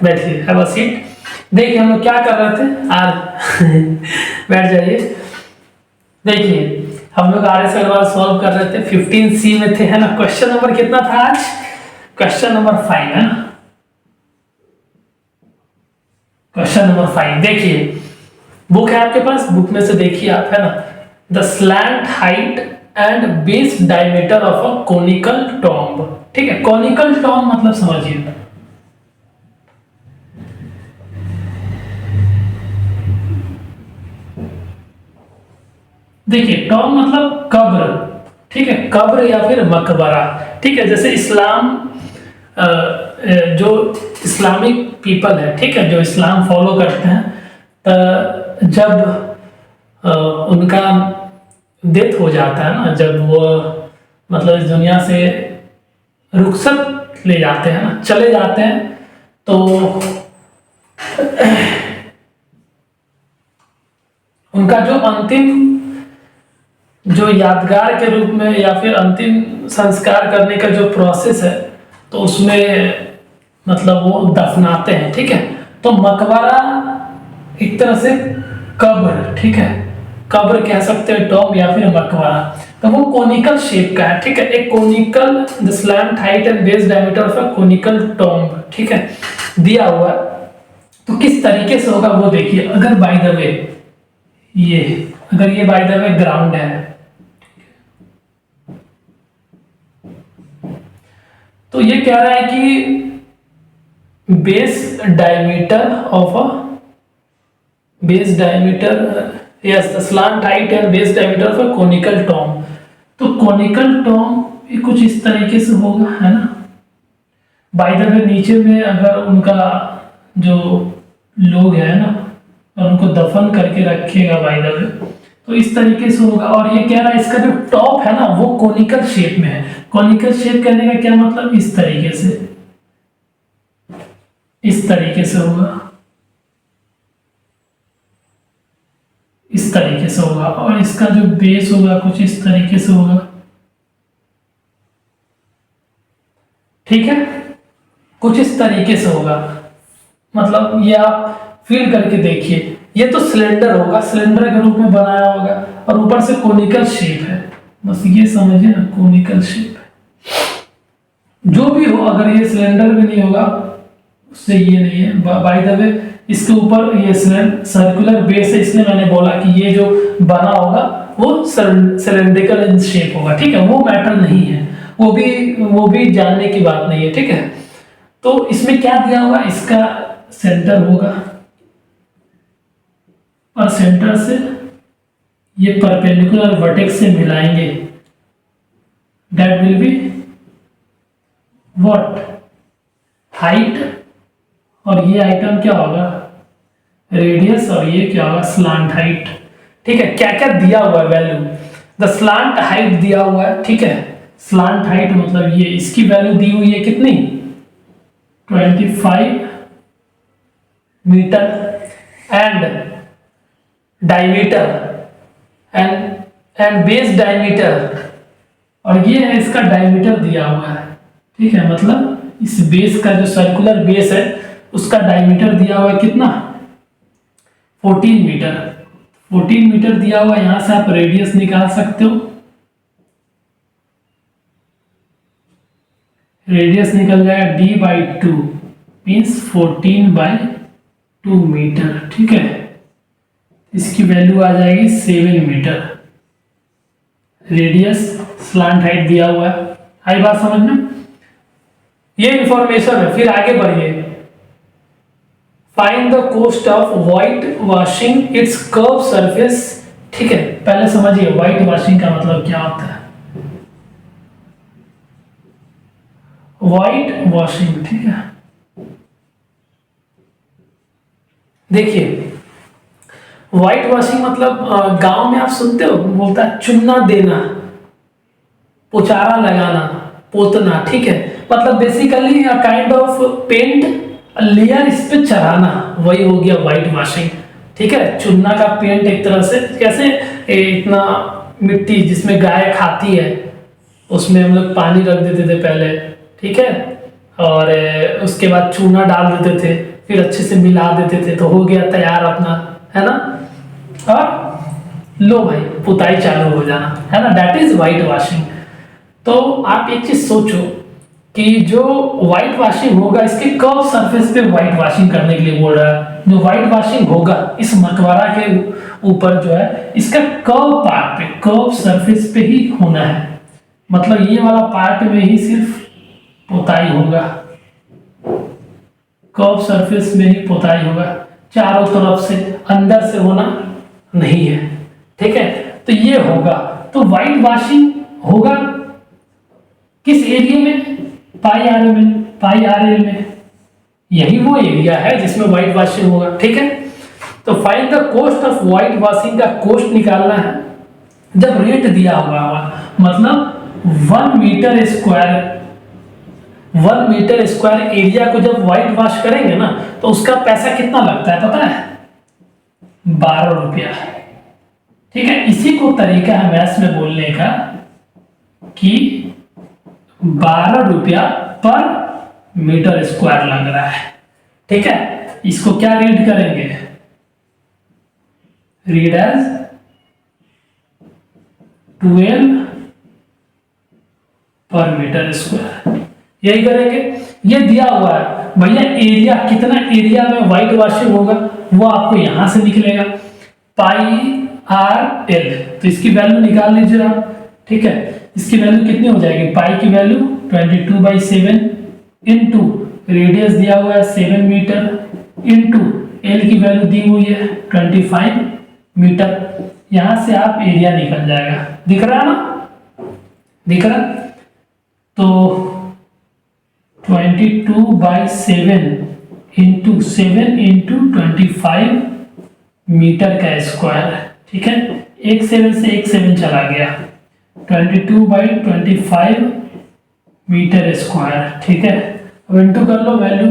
बैठिए, have a seat. देखिए हम लोग क्या कर रहे थे आज बैठ जाइए। देखिए हम लोग आर एस अग्रवाल सॉल्व कर रहे थे, 15C में थे, है ना। क्वेश्चन नंबर कितना था आज? क्वेश्चन नंबर 5 है ना। क्वेश्चन नंबर 5 देखिए, बुक है आपके पास, बुक में से देखिए आप, है ना। The slant height and base diameter of a conical tomb. ठीक है, कोनिकल टॉम्ब मतलब समझिए, देखिए टॉम्ब मतलब कब्र, ठीक है, कब्र या फिर मकबरा। ठीक है, जैसे इस्लाम जो इस्लामिक पीपल है, ठीक है, जो इस्लाम फॉलो करते हैं, जब उनका डेथ हो जाता है ना, जब वो मतलब इस दुनिया से रुखसत ले जाते हैं ना, चले जाते हैं, तो उनका जो अंतिम जो यादगार के रूप में या फिर अंतिम संस्कार करने का जो प्रोसेस है, तो उसमें मतलब वो दफनाते हैं। ठीक है, तो मकबरा एक तरह से कब्र, ठीक है, कब्र कह सकते हैं, टॉम्ब या फिर मकबरा। तो वो कोनिकल शेप का है। ठीक है, एक conical, the slant height and base diameter of a conical tomb, ठीक है, दिया हुआ है। तो किस तरीके से होगा वो देखिए। अगर बाय द वे ये, अगर ये बाय द वे ग्राउंड है, तो ये कह रहा है कि base diameter of a base diameter, yes, the slant height and base diameter of a conical tomb. तो कोनिकल टॉम्ब ये कुछ इस तरीके से होगा, है ना। बाय द वे नीचे में अगर उनका जो लोग है ना, और उनको दफन करके रखेगा बाय द वे, तो इस तरीके से होगा। और ये कह रहा है इसका जो टॉप है ना, वो कोनिकल शेप में है। कोनिकल शेप कहने का क्या मतलब, इस तरीके से, इस तरीके से होगा, इस तरीके से होगा। और इसका जो बेस होगा कुछ इस तरीके से होगा। ठीक है, कुछ इस तरीके से होगा। मतलब ये आप फील करके देखिए, ये तो सिलेंडर होगा, सिलेंडर के रूप में बनाया होगा, और ऊपर से कोनिकल शेप है। बस ये समझिए ना, कोनिकल शेप है। जो भी हो, अगर ये सिलेंडर भी नहीं होगा, उससे ये नहीं है। बाय द वे इसके ऊपर ये सर्कुलर बेस है, इसलिए मैंने बोला कि ये जो बना होगा वो सिलेंड्रिकल इन शेप होगा। ठीक है, वो मैटर नहीं है, वो भी जानने की बात नहीं है। ठीक है, तो इसमें क्या दिया होगा, इसका सेंटर होगा, और सेंटर से ये परपेंडिकुलर वर्टेक्स से मिलाएंगे, that will be what, height, और ये आइटम क्या होगा, रेडियस, और ये क्या होगा, स्लांट हाइट। ठीक है, क्या क्या दिया हुआ है वैल्यू, द स्लांट हाइट दिया हुआ है। ठीक है, स्लांट हाइट मतलब ये, इसकी वैल्यू दी हुई है कितनी, 25 metre, and diameter and base diameter, और ये है इसका डायमीटर दिया हुआ है। ठीक है, मतलब इस बेस का जो सर्कुलर बेस है उसका डायमीटर दिया हुआ है कितना, 14 मीटर। 14 मीटर दिया हुआ है। यहां से आप रेडियस निकाल सकते हो, रेडियस निकल जाएगा d/2 मीन्स 14/2 मीटर। ठीक है, इसकी वैल्यू आ जाएगी 7 मीटर। रेडियस, स्लांट हाइट दिया हुआ है। आई बात समझ में? ये इंफॉर्मेशन है। फिर आगे बढ़िए, find the cost of white washing it's curve surface. ठीक है, पहले समझिए व्हाइट वॉशिंग का मतलब क्या होता है। व्हाइट वॉशिंग, ठीक है, देखिए व्हाइट वॉशिंग मतलब गांव में आप सुनते हो, बोलता है चुन्ना देना, पोचारा लगाना, पोतना। ठीक है, मतलब basically kind of paint layer इस पे चढ़ाना, वही हो गया व्हाइट वॉशिंग। ठीक है, चुन्ना का पेंट एक तरह से, कैसे इतना मिट्टी जिसमें गाय खाती है उसमें हम लोग पानी रख देते थे पहले, ठीक है, और उसके बाद चूना डाल देते थे, फिर अच्छे से मिला देते थे तो हो गया तैयार अपना, है ना। और लो भाई पुताई चालू हो जाना, है ना, दैट इज व्हाइट वॉशिंग। तो आप एक चीज सोचो कि जो व्हाइट वॉशिंग होगा इसके कर्व सरफेस पे व्हाइट वॉशिंग करने के लिए बोल रहा है। जो व्हाइट वॉशिंग होगा इस मकबरा के ऊपर जो है इसका कर्व पार्ट पे, कर्व सरफेस पे ही होना है, मतलब ये वाला पार्ट में ही सिर्फ पुताई होगा, कर्व सरफेस में ही पुताई होगा, चारों तरफ से, अंदर से होना नहीं है, ठीक है। तो ये होगा, तो व्हाइट वॉशिंग होगा किस एरिया में, पाई आर में, पाई आर एल में, यही वो एरिया है जिसमें व्हाइट वॉशिंग होगा, ठीक है। तो find the cost of white washing का कॉस्ट निकालना है। जब रेट दिया हुआ मतलब 1 मीटर स्क्वायर एरिया को जब व्हाइट वॉश करेंगे ना तो उसका पैसा कितना लगता है पता है, 12 रुपया, ठीक है। इसी को तरीका है मैथ्स में बोलने का कि 12 रुपया पर मीटर स्क्वायर लग रहा है, ठीक है। इसको क्या रीड करेंगे, रीड एज 12 पर मीटर स्क्वायर, यही करेंगे। ये दिया हुआ है भैया एरिया, कितना एरिया में व्हाइट वॉशिंग होगा वो आपको यहां से निकलेगा, पाई आर एल, तो इसकी वैल्यू निकाल लीजिए आप, ठीक है। इसकी वैल्यू कितनी हो जाएगी, पाई की वैल्यू 22/7 इंटू रेडियस दिया हुआ है 7 मीटर इंटू एल की वैल्यू दी हुई है 25 मीटर, यहां से आप एरिया निकल जाएगा, दिख रहा है ना, दिख रहा। तो 22/7 इंटू 7 इंटू 25 मीटर का स्क्वायर, ठीक है। एक 7 से एक 7 चला गया, 22/25 मीटर स्क्वायर, ठीक है। अब इंटू कर लो वैल्यू,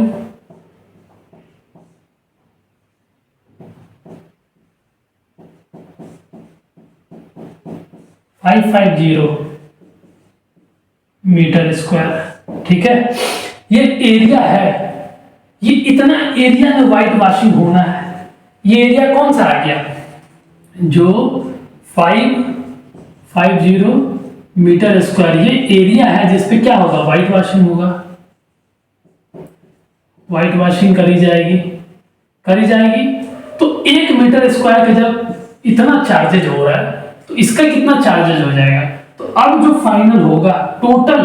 मीटर स्क्वायर, ठीक है। ये एरिया है, ये इतना एरिया में व्हाइट वॉशिंग होना है। ये एरिया कौन सा आ गया, जो 550 मीटर स्क्वायर, ये एरिया है जिसपे क्या होगा, व्हाइट वॉशिंग होगा, व्हाइट वॉशिंग करी जाएगी, करी जाएगी। तो 1 मीटर स्क्वायर का जब इतना चार्जेज हो रहा है तो इसका कितना चार्जेज हो जाएगा। तो अब जो फाइनल होगा टोटल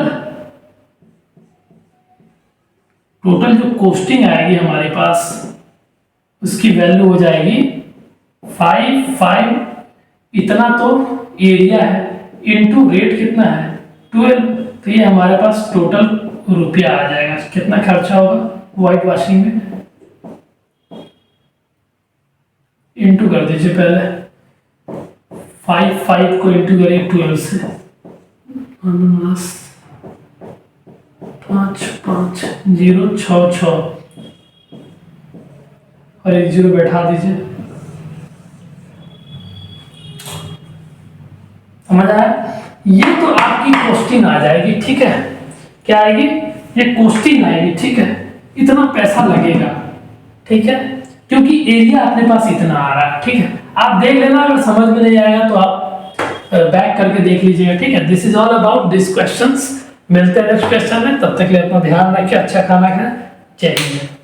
जो कॉस्टिंग आएगी हमारे पास उसकी वैल्यू हो जाएगी 5 इतना तो एरिया है इनटू रेट कितना है 12, तो ये हमारे पास टोटल रुपया आ जाएगा। कितना खर्चा होगा व्हाइट वॉशिंग में, इनटू कर दीजिए पहले 5 को इनटू करिए 12 से, 5 और एक 0 बैठा दीजिए, समझ आया। ये तो आपकी कॉस्टिंग आ जाएगी, ठीक है। क्या आएगी, ये कॉस्टिंग आएगी, ठीक है। इतना पैसा लगेगा, ठीक है, क्योंकि एरिया अपने पास इतना आ रहा है, ठीक है। आप देख लेना, अगर समझ में नहीं आएगा तो आप बैक करके देख लीजिएगा, ठीक है। This is all about this questions. मिलते हैं नेक्स्ट क्वेश्चन में, तब तक के लिए अपना ध्यान रखिए, अच्छा खाना खाएं, जय हिंद।